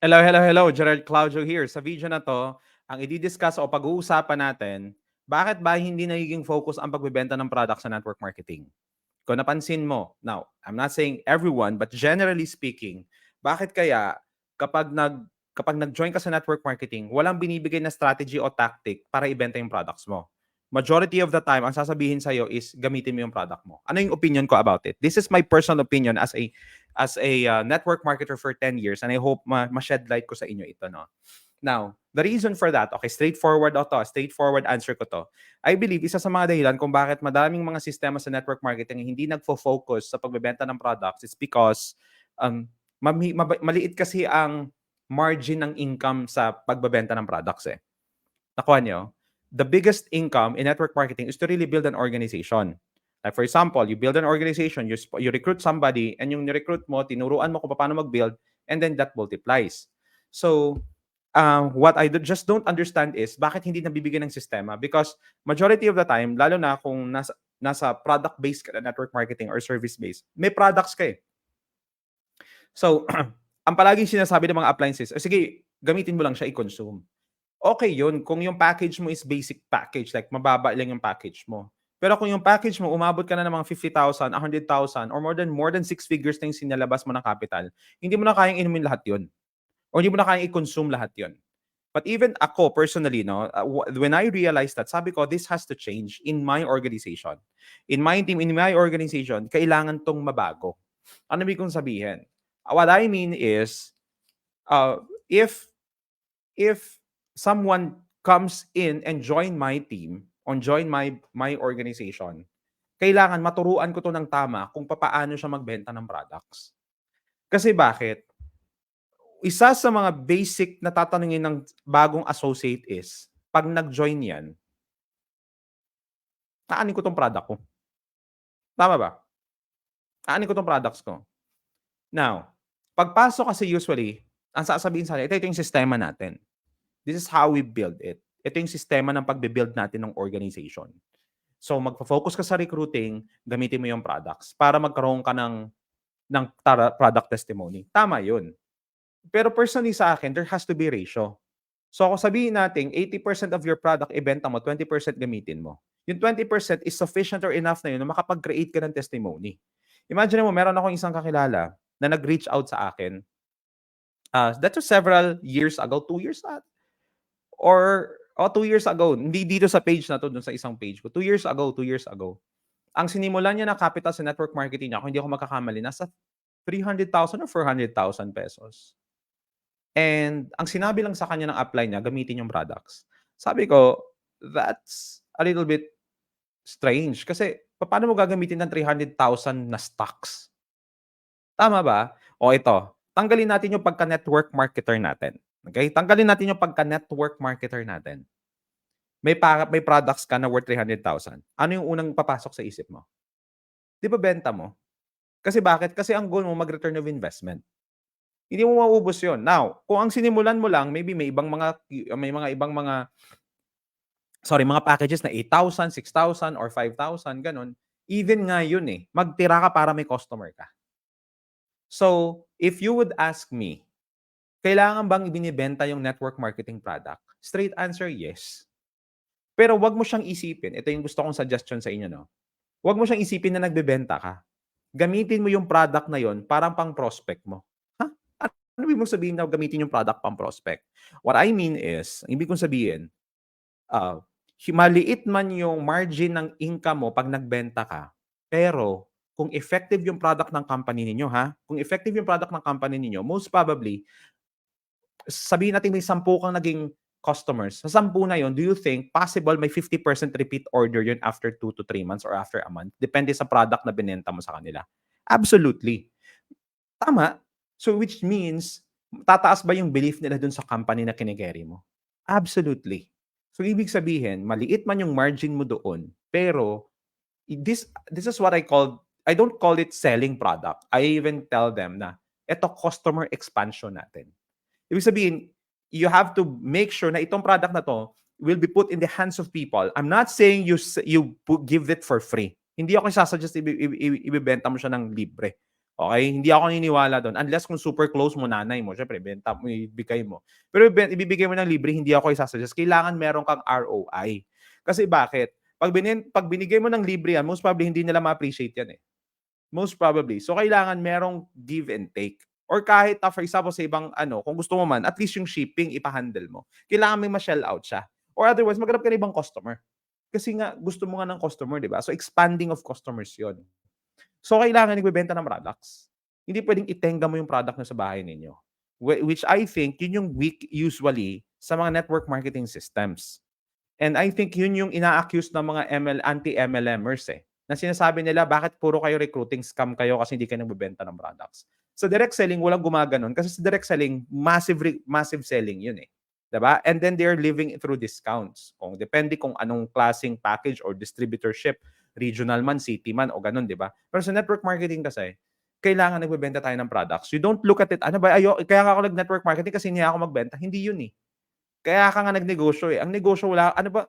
Hello, hello, hello. Gerald Claudio here. Sa video na to, ang i-discuss o pag-uusapan natin, bakit ba hindi nagiging focus ang pagbebenta ng product sa network marketing? Kung napansin mo, now, I'm not saying everyone, but generally speaking, bakit kaya kapag kapag nag-join ka sa network marketing, walang binibigay na strategy o tactic para ibenta yung products mo? Majority of the time, ang sasabihin sa'yo is gamitin mo yung product mo. Ano yung opinion ko about it? This is my personal opinion as a network marketer for 10 years, and I hope ma-shed light ko sa inyo ito, no? Now, the reason for that, okay, straightforward answer ko to. I believe isa sa mga dahilan kung bakit madaming mga sistema sa network marketing hindi nagfo-focus sa pagbebenta ng products is because maliit kasi ang margin ng income sa pagbebenta ng products eh. Nakuha nyo? The biggest income in network marketing is to really build an organization. Like for example, you build an organization, you recruit somebody, and yung ni-recruit mo, tinuruan mo kung paano mag-build, and then that multiplies. So, what I just don't understand is bakit hindi nabibigyan ng sistema? Because majority of the time, lalo na kung nasa product-based ka na network marketing or service-based, may products ka eh. So, ang palaging sinasabi ng mga appliances, sige, gamitin mo lang siya i-consume. Okay yun kung yung package mo is basic package, like mababa lang yung package mo. Pero kung yung package mo, umabot ka na ng mga 50,000, 100,000, or more than 6 figures na yung sinalabas mo ng capital, hindi mo na kayang inumin lahat yun. Or hindi mo na kayang i-consume lahat yun. But even ako personally, no, when I realized that, sabi ko, this has to change in my organization. In my team, in my organization, kailangan tong mabago. Ano ibig kong sabihin? What I mean is, uh, if someone comes in and join my team, join my organization, kailangan maturuan ko 'to ng tama kung papaano siya magbenta ng products. Kasi bakit? Isa sa mga basic na tatanungin ng bagong associate is, 'pag nag-join 'yan, aanhin ko 'tong product ko, tama ba? Aanhin ko 'tong products ko. Now, pagpasok kasi usually, ang sasabihin sa kanila, "Ito yung sistema natin. This is how we build it. Ito yung sistema ng pagbe-build natin ng organization." So magfo-focus ka sa recruiting, gamitin mo yung products para magkaroon ka ng product testimony. Tama 'yun. Pero personally sa akin, there has to be ratio. So kung sabihin natin 80% of your product ibenta mo, 20% gamitin mo. Yung 20% is sufficient or enough na 'yun na makapag-create ka ng testimony. Imagine mo meron akong isang kakilala na nag-reach out sa akin, that was several years ago, 2 years na or 2 years ago. Hindi dito sa page na 'to, dun sa isang page ko. 2 years ago. Ang sinimulan niya na capital sa network marketing niya, kung hindi ako magkakamali, nasa 300,000 or 400,000 pesos. And ang sinabi lang sa kanya ng apply niya, gamitin yung products. Sabi ko, that's a little bit strange kasi paano mo gagamitin ng 300,000 na stocks? Tama ba? O ito, tanggalin natin yung pagka-network marketer natin. Okay? Tanggalin natin yung pagka-network marketer natin. May products ka na worth 300,000. Ano yung unang papasok sa isip mo? 'Di ba benta mo? Kasi bakit? Kasi ang goal mo mag-return of investment. Hindi mo mauubos 'yon. Now, kung ang sinimulan mo lang maybe may mga ibang mga packages na 8,000, 6,000 or 5,000 gano'n, even nga 'yun, eh. Magtira ka para may customer ka. So, if you would ask me, kailangan bang ibinebenta yung network marketing product? Straight answer, yes. Pero 'wag mo siyang isipin, ito yung gusto kong suggestion sa inyo 'no, 'wag mo siyang isipin na nagbebenta ka. Gamitin mo yung product na yon parang pang-prospect mo. Ha? Ano ibig mong sabihin na gamitin yung product pang-prospect? What I mean is, ang ibig kong sabihin, ah, maliit man yung margin ng income mo 'pag nagbenta ka, pero kung effective yung product ng company ninyo ha, kung effective yung product ng company ninyo, most probably, sabihin natin may 10 kang naging customers. Sa 10 na yon, do you think possible may 50% repeat order yun after 2 to 3 months or after a month? Depende sa product na binenta mo sa kanila. Absolutely. Tama. So which means, tataas ba yung belief nila dun sa company na kine-carry mo? Absolutely. So ibig sabihin, maliit man yung margin mo doon, pero this is what I don't call it selling product. I even tell them na eto customer expansion natin. Ibig sabihin, you have to make sure na itong product na 'to will be put in the hands of people. I'm not saying you give it for free. Hindi ako sasa-suggest ibebenta mo siya ng libre. Okay? Hindi ako naniniwala do'n unless kung super close mo, nanay mo, siyempre benta mo, ibibigay mo. Pero ibibigay mo ng libre, hindi ako isa-suggest. Kailangan meron kang ROI. Kasi bakit? 'Pag binigay mo ng libre yan, most probably hindi nila ma-appreciate yan, eh. Most probably. So, kailangan merong give and take. Or kahit na for example sa ibang ano, kung gusto mo man, at least yung shipping ipa-handle mo. Kailangan may ma-shell out siya. Or otherwise, maghanap ka ng ibang customer. Kasi nga, gusto mo nga ng customer, di ba? So, expanding of customers yon. So, kailangan nagbebenta ng products. Hindi pwedeng itenga mo yung product na sa bahay ninyo. Which I think, yun yung weak usually sa mga network marketing systems. And I think yun yung ina-accuse ng mga anti-MLMers, eh, na sinasabi nila, "Bakit puro kayo recruiting scam kayo kasi hindi kayo nagbebenta ng products?" Sa direct selling walang gumaganon kasi sa direct selling massive selling yun, eh, 'di ba? And then they're living through discounts. Kung depende kung anong klaseng package or distributorship, regional man, city man o gano'n, 'di ba? Pero sa network marketing kasi, kailangan nagbebenta tayo ng products. You don't look at it, "Ano ba, kaya nga ako nag-network marketing kasi hindi ako magbenta." Hindi yun, eh. Kaya ka nga nagnegosyo, eh. Ang negosyo wala ano ba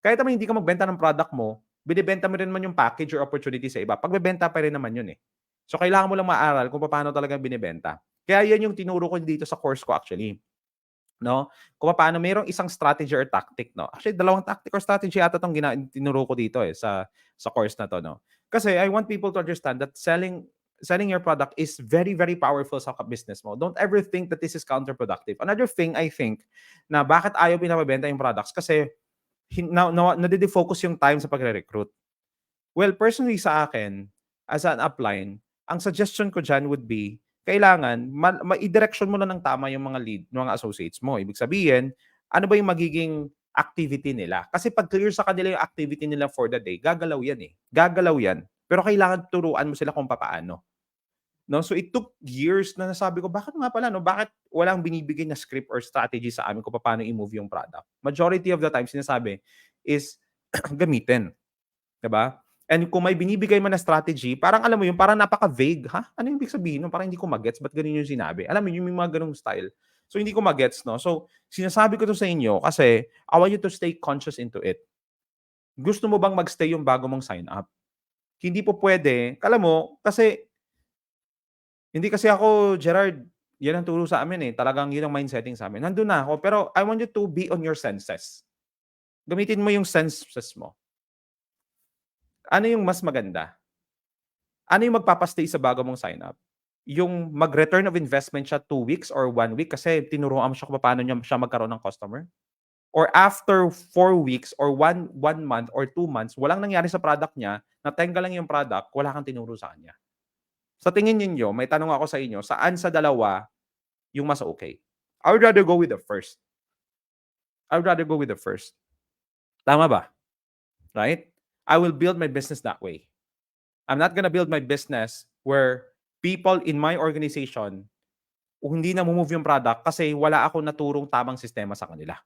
kahit naman hindi ka magbenta ng product mo, binebenta mo rin naman yung package or opportunity sa iba. Pagbebenta pa rin naman yun, eh. So, kailangan mo lang maaral kung paano talaga binebenta. Kaya yan yung tinuro ko dito sa course ko actually, 'no? Kung paano merong isang strategy or tactic, 'no? Actually, dalawang tactic or strategy ata 'tong tinuro ko dito, eh, sa course na 'to, 'no? Kasi I want people to understand that selling your product is very, very powerful sa business mo. Don't ever think that this is counterproductive. Another thing I think na bakit ayaw pinapabenta yung products kasi nade-defocus yung time sa pagre-recruit. Well, personally sa akin, as an upline, ang suggestion ko diyan would be, kailangan mai-direksyon mo na ng tama yung mga lead, yung mga associates mo. Ibig sabihin, ano ba yung magiging activity nila? Kasi 'pag clear sa kanila yung activity nila for the day, gagalaw yan, eh. Gagalaw yan. Pero kailangan turuan mo sila kung papaano. 'No, so it took years na nasabi ko, bakit nga pala 'no, bakit walang binibigay na script or strategy sa amin kung paano i-move yung product. Majority of the time sinasabi is gamitin, 'di ba? And kung may binibigay man na strategy, parang alam mo yun, parang napaka-vague, ha? Ano yung ibig sabihin nun? Parang hindi ko magets, ba't ganun yung sinabi? Alam mo yun, yung mga ganung style. So hindi ko magets, 'no? So sinasabi ko 'to sa inyo kasi I want you to stay conscious into it. Gusto mo bang magstay yung bago mong sign up? Hindi po puwede, alam mo, kasi hindi kasi ako, Gerard, 'yan ang turo sa amin, eh, talagang 'yun ang mind setting sa'min. Nandun na ako, pero I want you to be on your senses. Gamitin mo yung senses mo. Ano yung mas maganda? Ano yung magpapa-stay sa bago mong sign up? Yung mag-return of investment siya 2 weeks or 1 week kasi tinuruan mo siya kung paano siya magkaroon ng customer? Or after 4 weeks or one month or 2 months, walang nangyari sa product niya, natenga lang yung product, wala kang tinuro sa kanya. Sa tingin ninyo, may tanong ako sa inyo, saan sa dalawa yung mas okay? I would rather go with the first. I would rather go with the first. Tama ba? Right? I will build my business that way. I'm not gonna build my business where people in my organization hindi na move yung product kasi wala akong naturong tamang sistema sa kanila.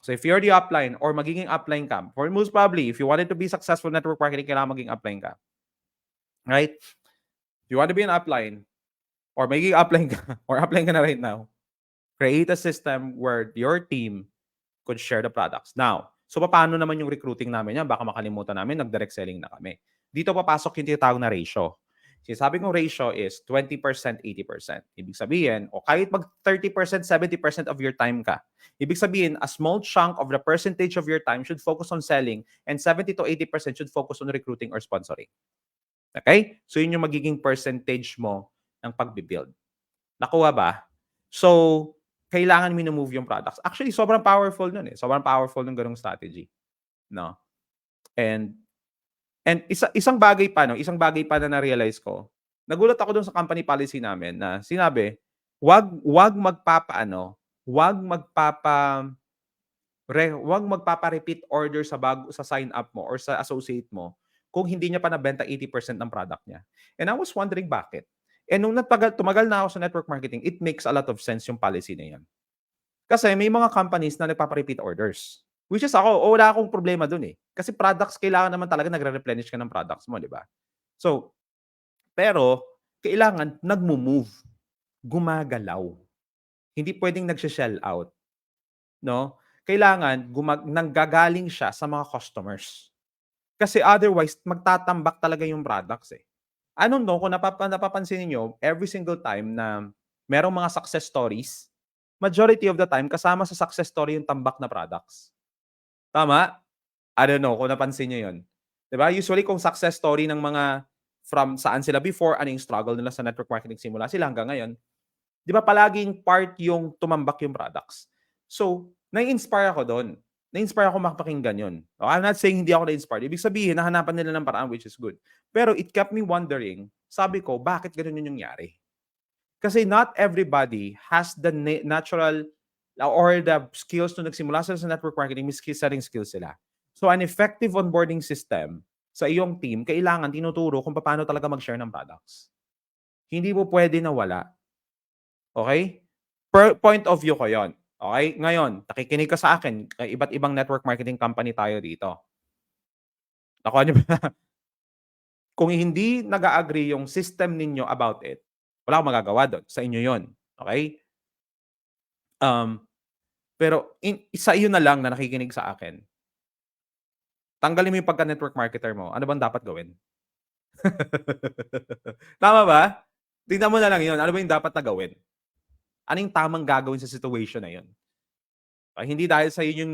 So if you're the upline or magiging upline ka, for most probably, if you wanted to be successful network marketing, kailangan maging upline ka. Right? If you want to be an upline or magiging upline ka or upline ka na right now, create a system where your team could share the products. Now, so paano naman yung recruiting namin yan? Baka makalimutan namin, nag-direct selling na kami. Dito papasok yung tinatawag na ratio. Sinasabi kong ratio is 20%, 80%. Ibig sabihin, o kahit mag 30%, 70% of your time ka. Ibig sabihin, a small chunk of the percentage of your time should focus on selling and 70 to 80% should focus on recruiting or sponsoring. Okay? So yun yung magiging percentage mo ng pagbibuild. Nakuha ba? So, kailangan mino-move yung products. Actually, sobrang powerful nun, eh. Sobrang powerful ng gano'ng strategy, 'no? And isang bagay pa 'no, isang bagay pa na na-realize ko, nagulat ako dun sa company policy namin na sinabi, "Wag magpapaano, wag magpapa 'wag magpapa-repeat order sa sign up mo or sa associate mo kung hindi niya pa nabenta 80% ng product niya." And I was wondering bakit. And nung tumagal na ako sa network marketing, it makes a lot of sense yung policy na 'yan. Kasi may mga companies na nagpapa-repeat orders. Which is ako, wala akong problema dun, eh. Kasi products kailangan naman talaga nagre-replenish ka ng products mo, 'di ba? So, pero kailangan nagmo-move, gumagalaw. Hindi puwedeng nagshe-shell out, 'no? Kailangan nanggagaling siya sa mga customers. Kasi otherwise magtatambak talaga yung products, eh. I don't know kung napapansin niyo every single time na merong mga success stories, majority of the time kasama sa success story yung tambak na products. Tama? I don't know kung napansin niyo 'yun. 'Di ba, usually kung success story ng mga from saan sila before, ano yung struggle nila sa network marketing simula sila hanggang ngayon, 'di ba palaging part yung tumambak yung products. So, nai-inspire ako dun. Na-inspire ako mapakinggan yun. Oh, I'm not saying hindi ako na-inspire. Ibig sabihin nahanapan nila ng paraan which is good. Pero it kept me wondering, sabi ko, bakit gano'n yung nangyari? Kasi not everybody has the natural or the skills nung nagsimula sila sa network marketing, may selling skills sila. So, an effective onboarding system sa iyong team, kailangan tinuturo kung paano talaga mag-share ng products. Hindi mo pwede na wala. Okay? Point of view ko yon. Okay? Ngayon, nakikinig ka sa akin, kay iba't ibang network marketing company tayo dito. Nakuha niyo ba? Kung hindi nag-a-agree yung system ninyo about it, wala akong magagawa do'n, sa inyo yon. Okay? Pero sa iyo na lang na nakikinig sa akin, tanggalin mo yung pagka-network marketer mo, ano bang dapat gawin? Tama ba? Tignan mo na lang yun, ano ba yung dapat na gawin? Ano yung tamang gagawin sa situation na yun? Hindi dahil sa'yo yung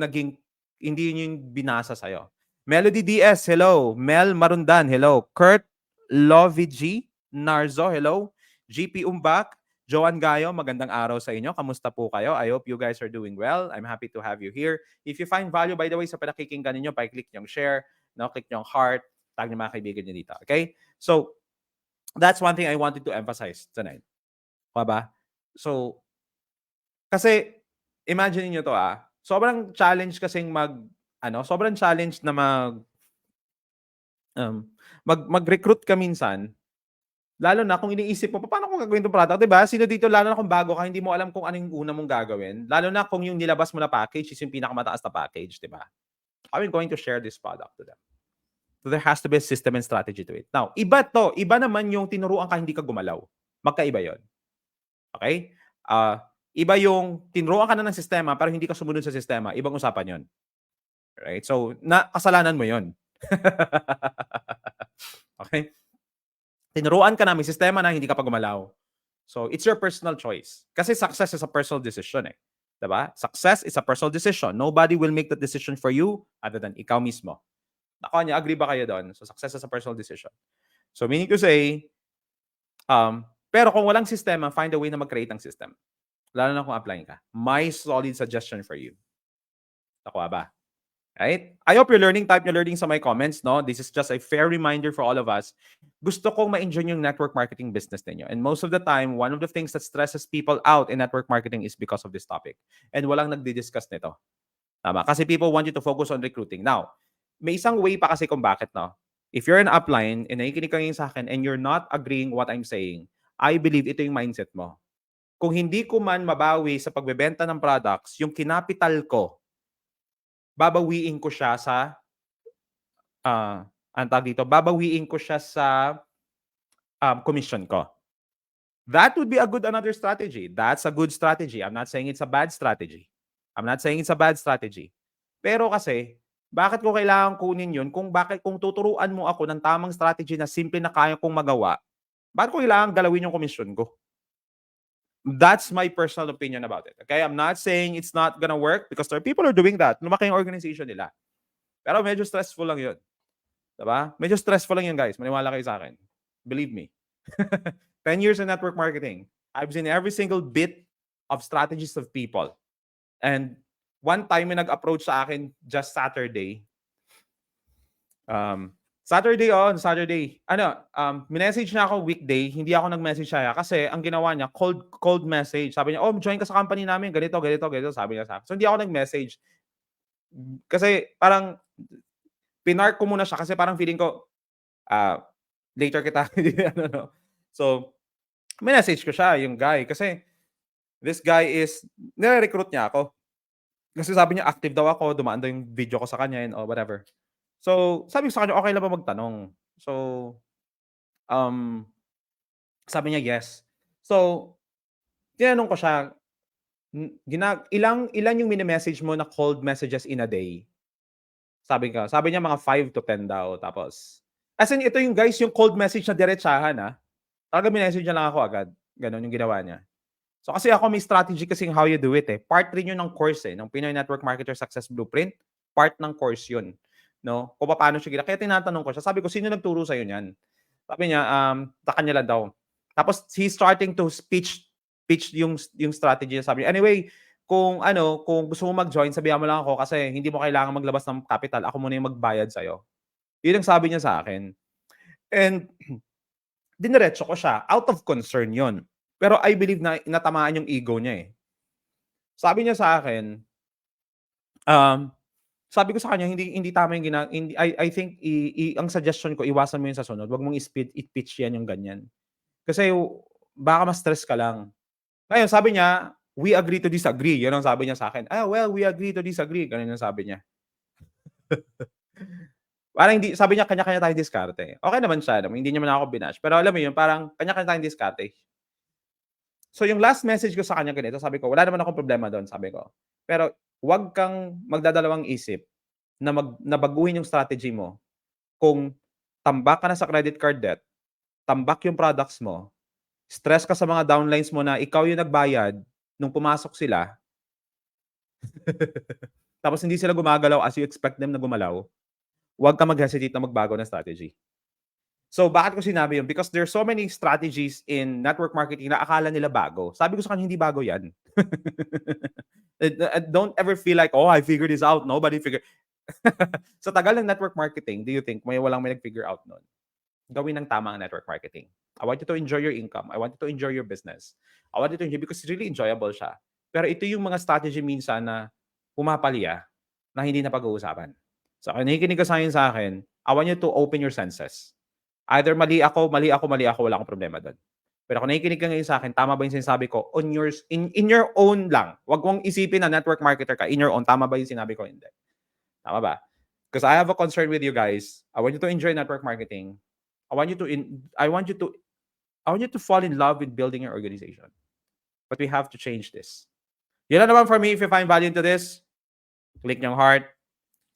hindi yun yung binasa sa'yo. Melody DS, hello. Mel Marundan, hello. Kurt Lovig, Narzo, hello. GP Umbak, Joan Gayo, magandang araw sa inyo. Kamusta po kayo? I hope you guys are doing well. I'm happy to have you here. If you find value, by the way, sa pinakikinggan ninyo, pa-click yung share, no? Click yung heart, tag niyo mga kaibigan niyo dito. Okay? So, that's one thing I wanted to emphasize tonight. Ba? So, kasi imagine niyo 'to, sobrang challenge kasing sobrang challenge na um, mag-recruit ka minsan, lalo na kung iniisip mo, "Paano ko gagawin 'tong product?" 'Di ba? Sino dito lalo na kung bago ka, hindi mo alam kung ano yung una mong gagawin, lalo na kung yung nilabas mo na package is yung pinakamataas na package, 'di ba? How are you going to share this product to them? So, there has to be a system and strategy to it. Now, iba naman yung tinuruan ka hindi ka gumalaw, magkaiba 'yun. Okay? Iba yung tinuruan ka na ng sistema pero hindi ka sumunod sa sistema, ibang usapan 'yon. Right? So, kasalanan mo 'yon. Okay? Tinuruan ka na, may sistema na, hindi ka pa gumalaw. So, it's your personal choice. Kasi success is a personal decision, eh. 'Di ba? Success is a personal decision. Nobody will make that decision for you other than ikaw mismo. Nakuha niyo, agree ba kayo do'n? So, success is a personal decision. So, meaning to say, pero kung walang sistema, find a way na mag-create ng system. Lalo na kung applying ka. My solid suggestion for you. Nakuha ba? Right? I hope you're learning. Type your learning sa my comments, no? This is just a fair reminder for all of us. Gusto kong ma-enjoy yung network marketing business ninyo. And most of the time, one of the things that stresses people out in network marketing is because of this topic. And walang nagdi-discuss nito. Tama? Kasi people want you to focus on recruiting. Now, may isang way pa kasi kung bakit, no? If you're an upline and nakikinig ka ngayon sa akin and you're not agreeing what I'm saying, I believe ito yung mindset mo. Kung hindi ko man mabawi sa pagbebenta ng products, yung kinapital ko, babawiin ko siya sa, anong tawag dito, babawiin ko siya sa commission ko. That would be a good another strategy. That's a good strategy. I'm not saying it's a bad strategy. I'm not saying it's a bad strategy. Pero kasi, bakit ko kailangan kunin yun kung tuturuan mo ako ng tamang strategy na simple na kaya kong magawa, bakit ko kailangan galawin yung commission ko? That's my personal opinion about it. Okay? I'm not saying it's not gonna work because there are people who are doing that. Lumaki yung organization nila. Pero medyo stressful lang yun. Diba? Medyo stressful lang yun, guys. Maniwala kayo sa akin. Believe me. 10 years in network marketing. I've seen every single bit of strategies of people. And one time may nag-approach sa akin just Saturday. Saturday. Minessage niya ako weekday, hindi ako nag-message siya kasi ang ginawa niya cold message. Sabi niya, "Oh, join ka sa company namin, ganito, ganito, ganito." Sabi niya sa akin. So hindi ako nag-message. Kasi parang pinark ko muna siya kasi parang feeling ko, later kita ano, no. So, minessage ko siya, yung guy. Kasi this guy is nire-recruit niya ako. Kasi sabi niya active daw ako, dumaan daw yung video ko sa kanya and whatever. So, sabi ko sa kanya, "Okey lang ba magtanong?" So, um, sabi niya, "Yes." So, tinanong ko siya, ilan yung mini-message mo na cold messages in a day? Sabi niya mga 5 to 10 daw. Tapos As in, ito yung guys, yung cold message na diretsahan, Talagang minessage niya lang ako agad. Gano'n yung ginawa niya. So, kasi ako may strategy kasing how you do it, eh. Part rin yun ng course, ng Pinoy Network Marketer Success Blueprint. Part ng course yun, 'no, kung paano siya kaya tinatanong ko siya, sabi ko, "Sino nagturo sa'yo niyan?" Sabi niya, sa kanya lang daw. Tapos he's starting to pitch yung strategy niya. Sabi niya, "Anyway, kung gusto mo mag-join, sabihan mo lang ako kasi hindi mo kailangan maglabas ng capital, ako muna yung magbayad sa'yo." Yun ang sabi niya sa akin. And diniretso ko siya, out of concern yun. Pero I believe na natamaan yung ego niya, eh. Sabi niya sa akin, um, sabi ko sa kanya, hindi hindi tama yung hindi, I think ang suggestion ko, iwasan mo yun sa sunod, 'wag mong i-pitch yan yung ganyan. Kasi baka ma-stress ka lang. Ngayon sabi niya, "We agree to disagree." Yun ang sabi niya sa'kin. Well, we agree to disagree." Gano'n yung sabi niya. Parang hindi, sabi niya, kanya-kanya tayong diskarte. Okey naman siya, alam mo, hindi niya naman ako binash. Pero alam mo yun, parang kanya-kanya tayong diskarte. So yung last message ko sa kanya ganito, sabi ko, "Wala naman akong problema dun," sabi ko. "Pero 'wag kang magdadalawang isip na baguhin yung strategy mo kung tambak ka na sa credit card debt, tambak yung products mo, stress ka sa mga downlines mo na ikaw yung nagbayad nung pumasok sila, tapos hindi sila gumagalaw as you expect them na gumalaw, 'wag kang mag-hesitate na magbago ng strategy." So, bakit ko sinabi yun? Because there's so many strategies in network marketing na akala nila bago. Sabi ko sa kanya, hindi bago yan. Don't ever feel like, "Oh, I figured this out." Nobody figured. Sa tagal ng network marketing, do you think may nag-figure out nun? Gawin ng tama ang network marketing. I want you to enjoy your income. I want you to enjoy your business. I want you to enjoy because really enjoyable siya. Pero ito yung mga strategy minsan na pumapalya na hindi na pag-uusapan. So, kung nakikinig ka sa akin, I want you to open your senses. Either mali ako, wala akong problema dun. Pero kung nakikinig ka ngayon sa'kin, tama ba yung sinasabi ko on yours, in your own lang. Wag mong isipin na network marketer ka, in your own, tama ba yung sinabi ko? Hindi. Tama ba? Because I have a concern with you guys. I want you to enjoy network marketing. I want you to I want you to fall in love with building your organization. But we have to change this. Yun lang naman for me. If you find value into this, click yung heart,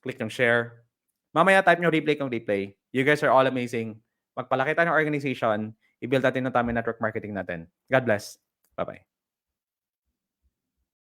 click yung share. Mamaya type nyo replay kung replay. You guys are all amazing. Magpalaki tayo ng organization, i-build natin ng tamang network marketing natin. God bless. Bye-bye.